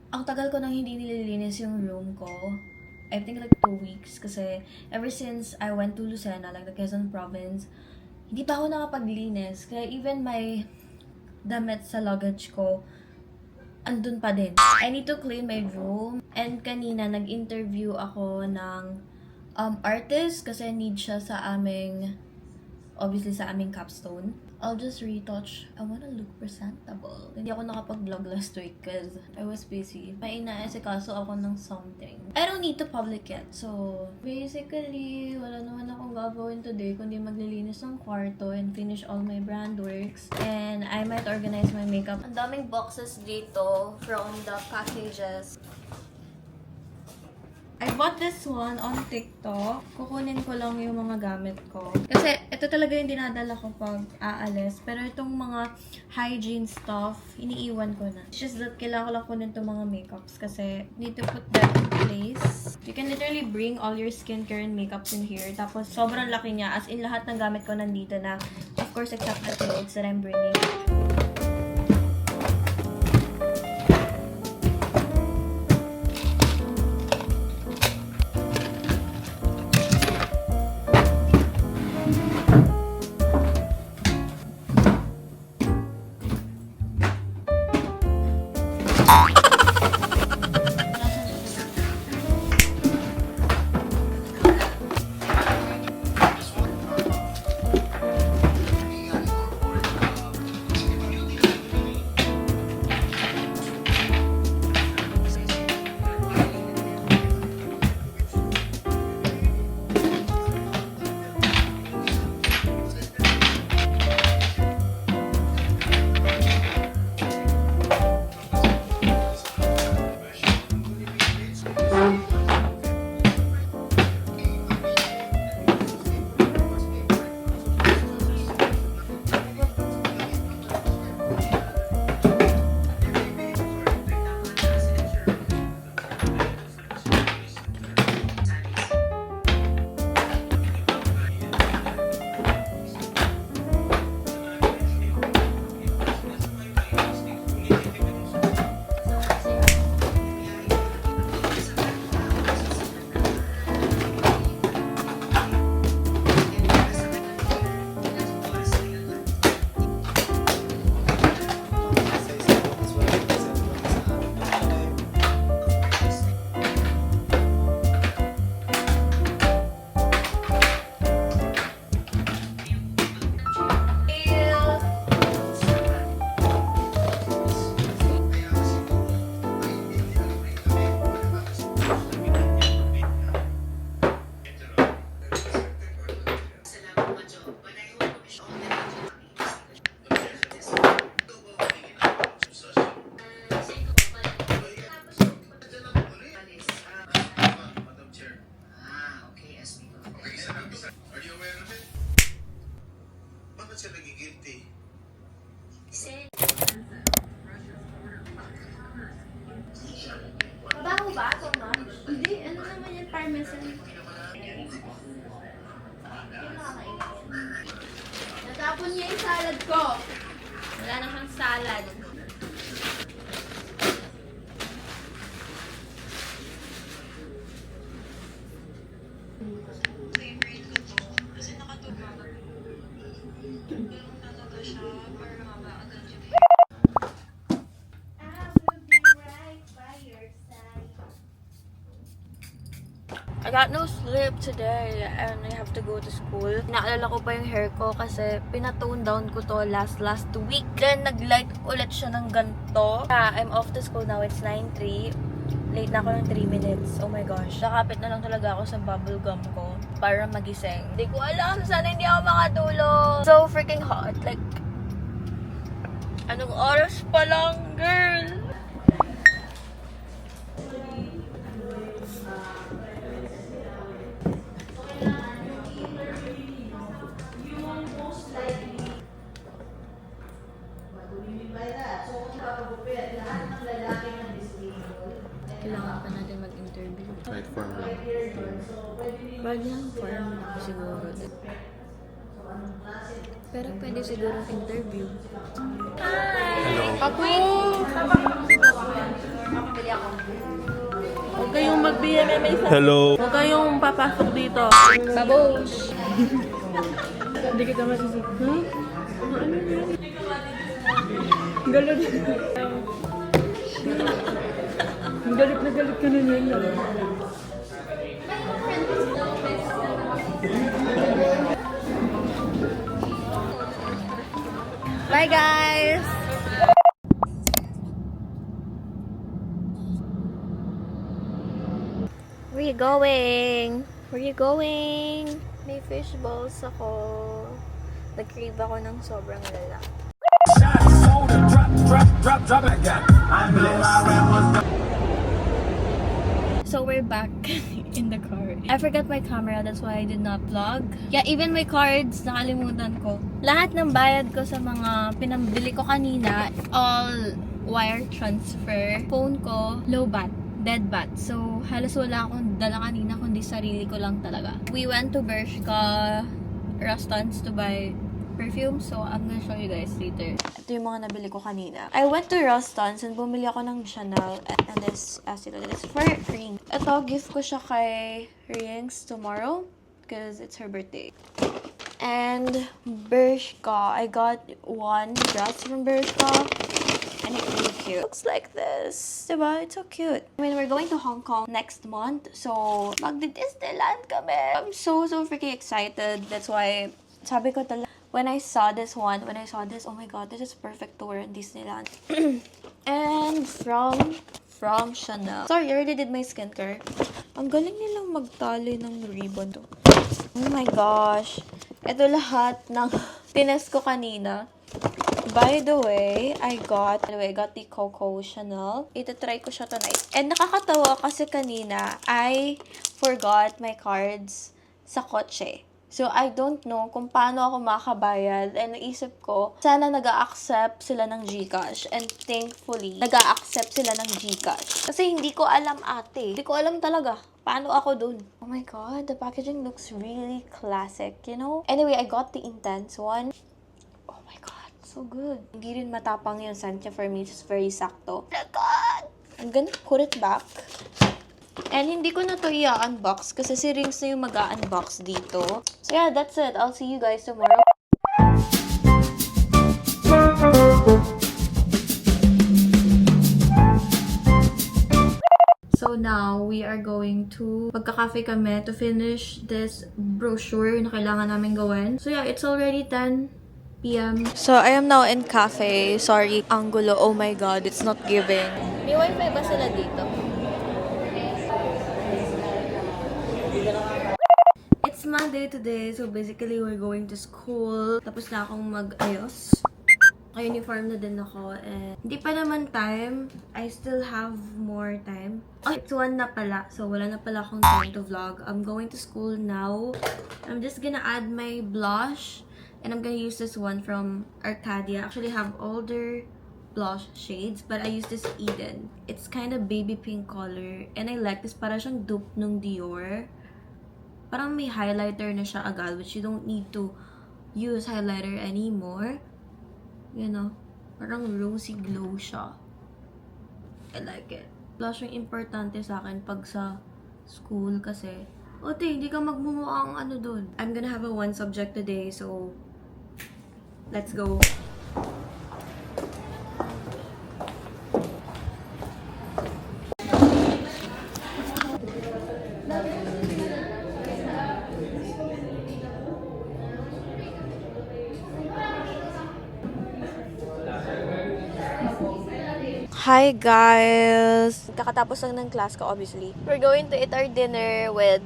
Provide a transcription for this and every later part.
Ang tagal ko nang hindi nililinis yung room ko. I think like 2 weeks kasi ever since I went to Lucena, like the Quezon province, hindi pa ako nakapaglinis. Kaya even my damit sa luggage ko, andun pa din. I need to clean my room. And kanina, nag-interview ako ng artist kasi need siya sa obviously sa aming capstone. I'll just retouch. I wanna look presentable. Hindi ako nakapag-vlog last week because I was busy. May inaasikaso ako ng something. I don't need to public yet. So, basically, wala naman akong gagawin today kundi maglilinis ng kwarto and finish all my brand works. And I might organize my makeup. Ang daming boxes dito from the packages. I bought this one on TikTok. Kukunin ko lang yung mga gamit ko. Kasi ito talaga yung dinadala ko pag aalis. Pero itong mga hygiene stuff, iniiwan ko na. It's just that kailangan ko lang kunin itong mga makeups kasi need to put that in place. You can literally bring all your skincare and makeups in here. Tapos sobrang laki niya. As in lahat ng gamit ko nandito na. Of course, except the clothes that I'm bringing. Mabaho ba ito, ma'am? Hindi, ano naman yung parmesan? Natapon niya yung salad ko. Wala na siyang salad. I got no sleep today and I have to go to school. Naalala ko pa yung hair ko kasi pinatone down ko to last week. Then nag-light ulit siya ng ganito. I'm off to school now. It's 9:03. Late na ako ng 3 minutes. Oh my gosh. Nakapit na lang talaga ako sa bubble gum ko para magising. Hindi ko alam. Sana hindi ako makatulog. So freaking hot. Like, anong oras pa lang, girl? Kailangan pa natin mag-interview. Right, formal. Wag lang form siguro. Pero pwede siguro interview. Hi! ako. Huwag kayong mag-BMMA sa... Hello. Huwag kayong papasok dito. Babosh! Hindi kita masisip. Hmm? Galit. Galit na galit ka na nila. Bye, guys! Where you going? Where you going? May fish balls ako. Nag-crave ako ng sobrang lala. So we're back in the car. I forgot my camera, that's why I did not vlog. Yeah, even my cards, nakalimutan ko. Lahat ng bayad ko sa mga pinambili ko kanina, all wire transfer. Phone ko, low bat, dead bat. So, halos wala akong dala kanina, kundi sarili ko lang talaga. We went to Bershka Rustans to buy perfume, so I'm gonna show you guys later. Ito yung mga nabili ko kanina. I went to Rustans and bumili ako ng Chanel and this, as you know, this for ring. Ito, gift ko siya kay Rings tomorrow because it's her birthday. And Bershka, I got one dress from Bershka and it's really cute. Looks like this, diba? It's so cute. I mean, we're going to Hong Kong next month, so magdi-Disneyland kami. I'm so freaking excited. That's why, sabi ko talaga, when I saw this, oh my god, this is perfect to wear in Disneyland. And from Chanel. Sorry, I already did my skincare. Ang galing nilang magtali ng ribbon to. Oh my gosh. Ito lahat ng tinest ko kanina. By the way, I got the Coco Chanel. Itatry ko siya tonight. And nakakatawa kasi kanina, I forgot my cards sa kotse. So, I don't know kung paano ako makabayad. And naisip ko, sana nag-a-accept sila ng GCash. And thankfully, nag-a-accept sila ng GCash. Kasi hindi ko alam ate. Hindi ko alam talaga. Paano ako dun? Oh my god, the packaging looks really classic, you know? Anyway, I got the intense one. Oh my god, so good. Hindi rin matapang yung Sancha for me. It's very sakto. Oh my god! I'm gonna put it back. And hindi ko na to i-unbox kasi si Rings na yung mag-unbox dito. So yeah, that's it. I'll see you guys tomorrow. So now, we are going to magka-cafe kami to finish this brochure na kailangan namin gawin. So yeah, it's already 10 p.m. So I am now in cafe. Sorry, angulo. Oh my god, it's not giving. May wifi ba sila dito? It's Monday today, so basically we're going to school. Tapos na akong mag-ayos. Uniform na din ako and hindi pa naman time. I still have more time. Oh, it's 1 na pala. So wala na pala akong time to vlog. I'm going to school now. I'm just gonna add my blush and I'm gonna use this one from Arcadia. I actually have older blush shades, but I use this Eden. It's kind of baby pink color and I like this. Para siyang dupe nung Dior. Parang may highlighter na siya agad, which you don't need to use highlighter anymore. You know, parang rosy glow siya. I like it. Blush yung importante sa akin pag sa school kasi, ote, hindi ka magmumukhang ano dun. I'm gonna have a one subject today, so let's go. Hi guys! Kakatapos lang ng class ko, obviously. We're going to eat our dinner with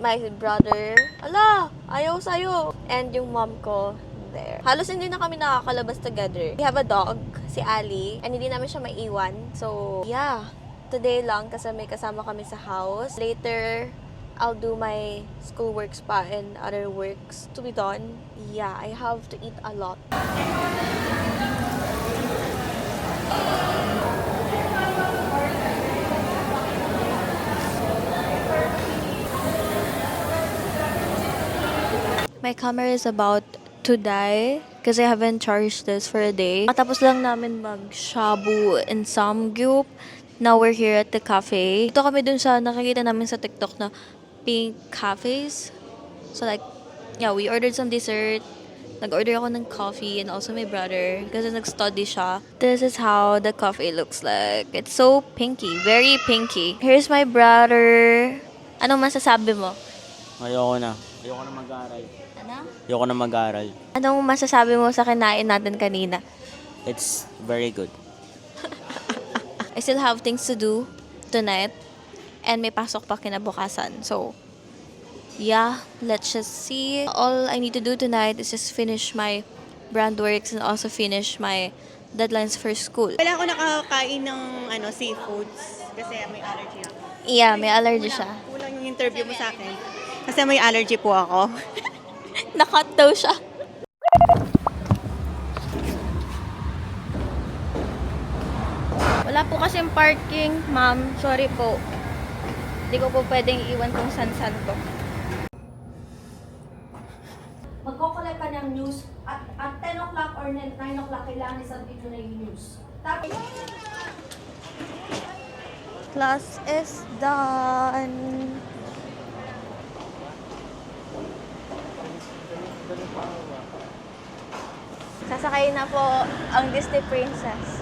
my brother. Ala! Ayaw sa'yo! And yung mom ko there. Halos hindi na kami nakakalabas together. We have a dog, si Ali, and hindi namin siya maiwan. So, yeah. Today lang kasi may kasama kami sa house. Later, I'll do my schoolwork pa and other works to be done. Yeah, I have to eat a lot. My camera is about to die Because I haven't charged this for a day. Tapos lang namin mag-shabu in Samgyup. Now we're here at the cafe. Ito kami dun sa nakikita namin sa TikTok na pink cafes. So like, yeah, we ordered some dessert. Nag-order ako ng coffee and also my brother kasi nag-study siya. This is how the coffee looks like. It's so pinky. Very pinky. Here's my brother. Anong masasabi mo? Ayoko na. Ayoko na mag-aral. Ano? Ayoko na mag-aral. Anong masasabi mo sa kinain natin kanina? It's very good. I still have things to do tonight. And may pasok pa kinabukasan. So, yeah, let's just see. All I need to do tonight is just finish my brand works and also finish my deadlines for school. Wala ako nakakain ng seafoods kasi may allergy ako. Yeah, may allergy siya. Kulang yung interview mo sa akin kasi may allergy po ako. Nakat daw siya. Wala po kasing parking, ma'am. Sorry po. Hindi ko po pwedeng iwan kung san-san to. Magko-collect ka ng news at 10 o'clock or 9 o'clock kailangan isubmit mo na yung news. Tapos, Class is done. Sasakay na po ang Disney Princess.